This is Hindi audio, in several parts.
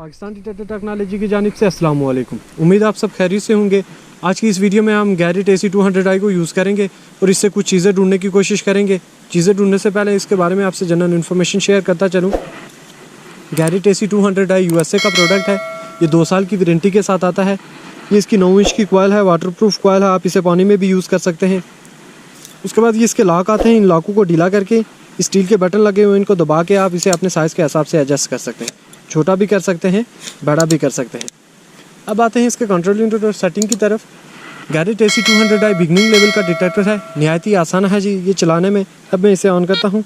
पाकिस्तान डिटेक्टर टेक्नोलॉजी की जानिब से अस्सलाम वालेकुम। उम्मीद आप सब खैरियत से होंगे। आज की इस वीडियो में हम गैरेट AC 200i को यूज़ करेंगे और इससे कुछ चीज़ें ढूंढने की कोशिश करेंगे। चीज़ें ढूंढने से पहले इसके बारे में आपसे जनरल इन्फॉर्मेशन शेयर करता चलूँ। गैरेट AC 200i USA का प्रोडक्ट है। ये 2 साल की वारंटी के साथ आता है। ये इसकी 9 इंच की कॉइल है, वाटरप्रूफ कॉइल है, आप इसे पानी में भी यूज़ कर सकते हैं। उसके बाद ये इसके लॉक आते हैं। इन लॉकों को ढीला करके स्टील के बटन लगे हुए इनको दबा के आप इसे अपने साइज़ के हिसाब से एडजस्ट कर सकते हैं। छोटा भी कर सकते हैं, बड़ा भी कर सकते हैं। अब आते हैं इसके कंट्रोल यूनिट और सेटिंग की तरफ। Garrett AC 200i beginning level का डिटेक्टर है, नहायत ही आसान है जी ये चलाने में। अब मैं इसे ऑन करता हूँ।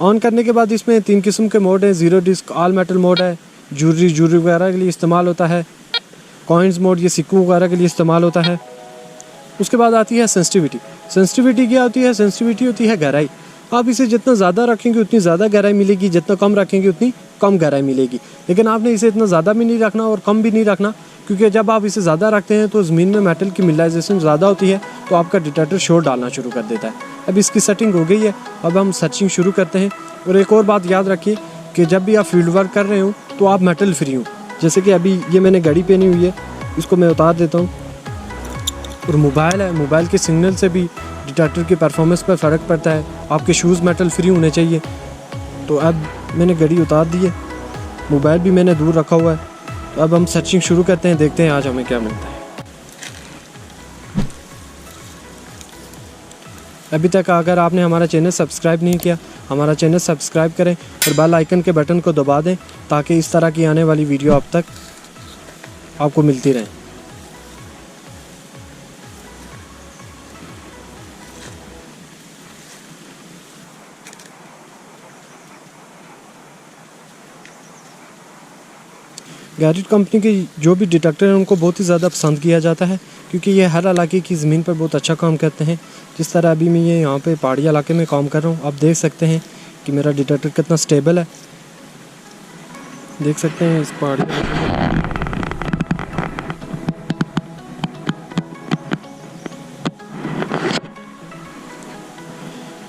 ऑन करने के बाद इसमें 3 किस्म के मोड हैं। Zero disc, all metal mode है, जूरी वगैरह के लिए इस्तेमाल होता है। कॉइन्स मोड, ये सिक्कों वगैरह के लिए इस्तेमाल होता है। उसके बाद आती है सेंसिटिविटी। सेंसिटिविटी क्या होती है? सेंसिटिविटी होती है गहराई। आप इसे जितना ज़्यादा रखेंगे उतनी ज़्यादा गहराई मिलेगी, जितना कम रखेंगे उतनी कम गहराई मिलेगी। लेकिन आपने इसे इतना ज़्यादा भी नहीं रखना और कम भी नहीं रखना, क्योंकि जब आप इसे ज़्यादा रखते हैं तो ज़मीन में मेटल की मिनरलाइजेशन ज़्यादा होती है, तो आपका डिटेक्टर शोर डालना शुरू कर देता है। अब इसकी सेटिंग हो गई है, अब हम सर्चिंग शुरू करते हैं। और एक और बात याद रखिए कि जब भी आप फील्ड वर्क कर रहे हो तो आप मेटल फ्री हो। जैसे कि अभी ये मैंने घड़ी पहनी हुई है, इसको मैं उतार देता हूँ। और मोबाइल है, मोबाइल के सिग्नल से भी डिटेक्टर की परफॉर्मेंस पर फ़र्क पड़ता है। आपके शूज़ मेटल फ्री होने चाहिए। तो अब मैंने घड़ी उतार दी है, मोबाइल भी मैंने दूर रखा हुआ है। तो अब हम सर्चिंग शुरू करते हैं, देखते हैं आज हमें क्या मिलता है। अभी तक अगर आपने हमारा चैनल सब्सक्राइब नहीं किया, हमारा चैनल सब्सक्राइब करें और बेल आइकन के बटन को दबा दें, ताकि इस तरह की आने वाली वीडियो अब तक आपको मिलती रहे। गैरेट कंपनी के जो भी डिटेक्टर हैं उनको बहुत ही ज़्यादा पसंद किया जाता है, क्योंकि ये हर इलाके की ज़मीन पर बहुत अच्छा काम करते हैं। जिस तरह अभी मैं ये यहाँ पे पहाड़ी इलाके में काम कर रहा हूँ, आप देख सकते हैं कि मेरा डिटेक्टर कितना स्टेबल है। देख सकते हैं इस पहाड़ी इलाके में।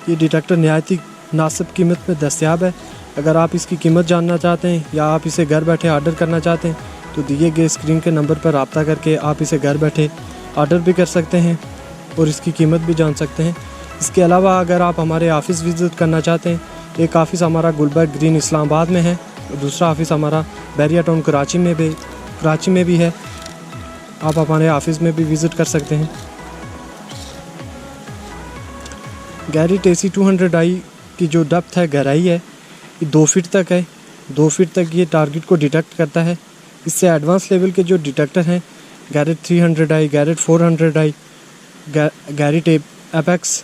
ये डिटेक्टर नहायत ही मुनासिब कीमत में दस्तयाब है। अगर आप इसकी कीमत जानना चाहते हैं या आप इसे घर बैठे ऑर्डर करना चाहते हैं, तो दिए गए स्क्रीन के नंबर पर रब्ता करके आप इसे घर बैठे ऑर्डर भी कर सकते हैं और इसकी कीमत भी जान सकते हैं। इसके अलावा अगर आप हमारे ऑफ़िस विज़िट करना चाहते हैं, एक ऑफ़िस हमारा गुलबर्ग ग्रीन इस्लामाबाद में है और दूसरा ऑफ़िस हमारा बैरिया टाउन कराची में भी है। आप हमारे ऑफ़िस में भी विज़िट कर सकते हैं। गैरेट AC 200i की जो डेप्थ है, गहराई है, ये 2 फीट तक है। 2 फीट तक ये टारगेट को डिटेक्ट करता है। इससे एडवांस लेवल के जो डिटेक्टर हैं, Garrett 300i, Garrett 400i, Garrett apex,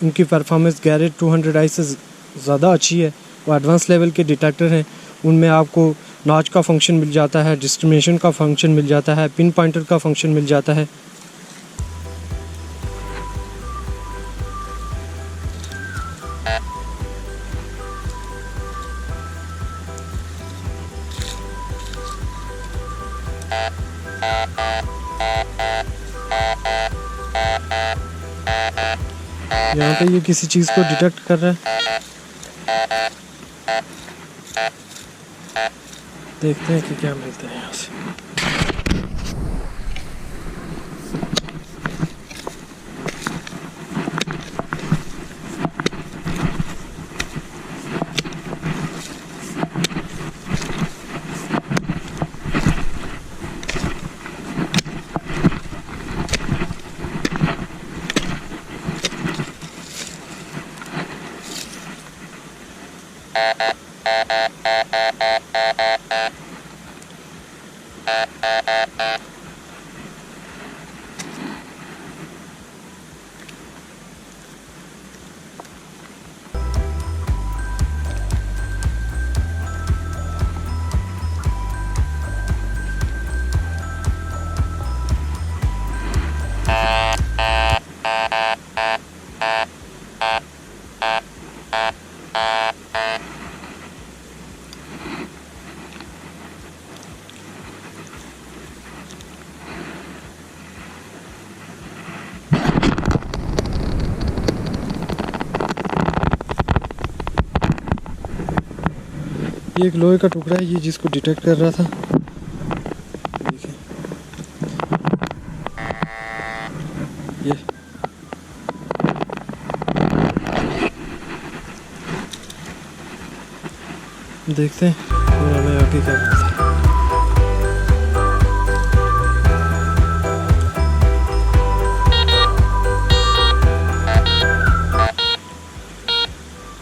इनकी परफॉर्मेंस गैरेट 200i से ज़्यादा अच्छी है। वो एडवांस लेवल के डिटेक्टर हैं, उनमें आपको नॉच का फंक्शन मिल जाता है, डिस्क्रिमिनेशन का फंक्शन मिल जाता है, पिन पॉइंटर का फंक्शन मिल जाता है। यहाँ पे ये किसी चीज़ को डिटेक्ट कर रहा है। देखते हैं कि क्या मिलता है यहाँ से। ये एक लोहे का टुकड़ा है, ये जिसको डिटेक्ट कर रहा था। देखिए ये देखते हैं और हमें आगे क्या मिलता है।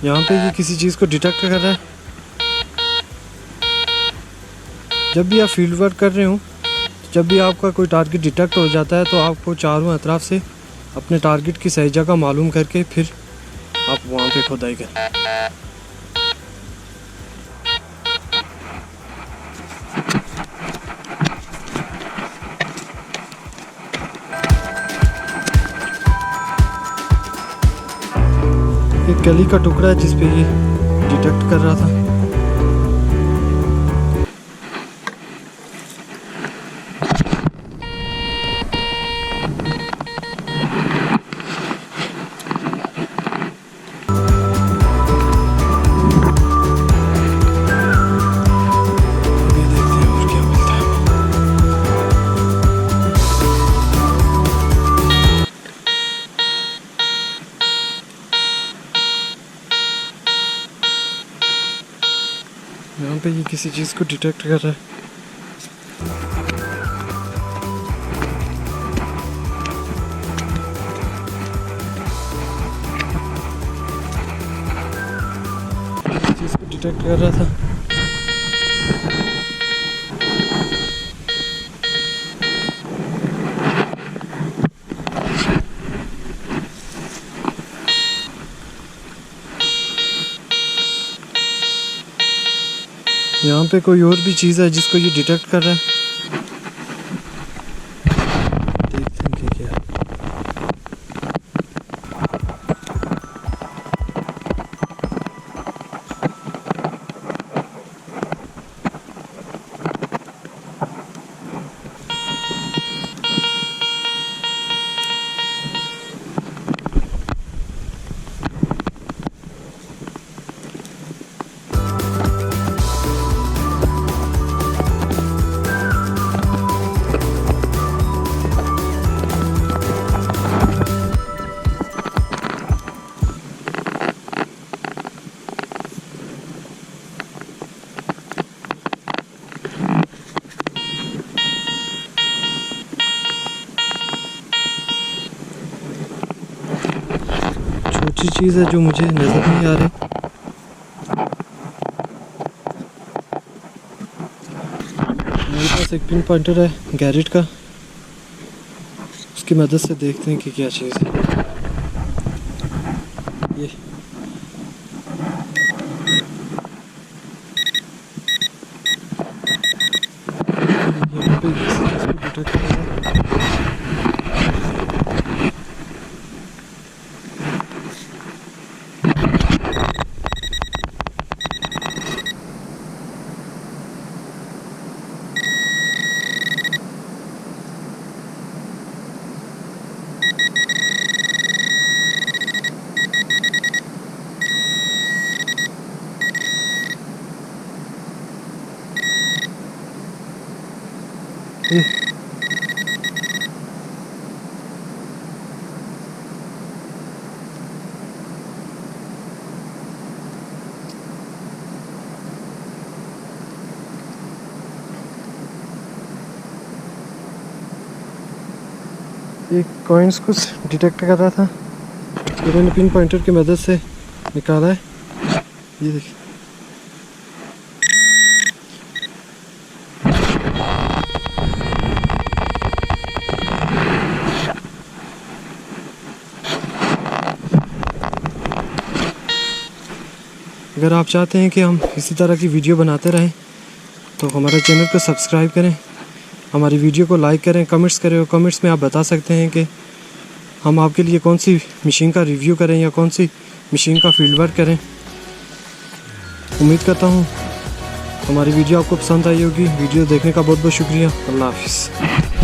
यहाँ पे ये किसी चीज़ को डिटेक्ट कर रहा है। जब भी आप फील्ड वर्क कर रहे हो, जब भी आपका कोई टारगेट डिटेक्ट हो जाता है तो आपको चारों अतराफ से अपने टारगेट की सही जगह मालूम करके फिर आप वहाँ पे खुदाई करें। एक गली का टुकड़ा है जिस पे ये डिटेक्ट कर रहा था। यहाँ पे ये किसी चीज़ को डिटेक्ट कर रहा है। चीज़ को डिटेक्ट कर रहा था। यहाँ पे कोई और भी चीज़ है जिसको ये डिटेक्ट कर रहा है। देखते हैं कि क्या है। छोटी चीज़ है जो मुझे नज़र नहीं आ रही। मेरे पास एक पिन पॉइंटर है गैरेट का, उसकी मदद से देखते हैं कि क्या चीज़ है ये। यहाँ पे किसी चीज़ को डिटेक्ट कर रहा है। एक कॉइन्स कुछ डिटेक्ट कर रहा था, इन्होंने पिन पॉइंटर की मदद से निकाला है। ये देखिए अगर आप चाहते हैं कि हम इसी तरह की वीडियो बनाते रहें तो हमारे चैनल को सब्सक्राइब करें, हमारी वीडियो को लाइक करें, कमेंट्स करें। और कमेंट्स में आप बता सकते हैं कि हम आपके लिए कौन सी मशीन का रिव्यू करें या कौन सी मशीन का फील्ड वर्क करें। उम्मीद करता हूँ हमारी वीडियो आपको पसंद आई होगी। वीडियो देखने का बहुत बहुत शुक्रिया। अल्लाह हाफिज़।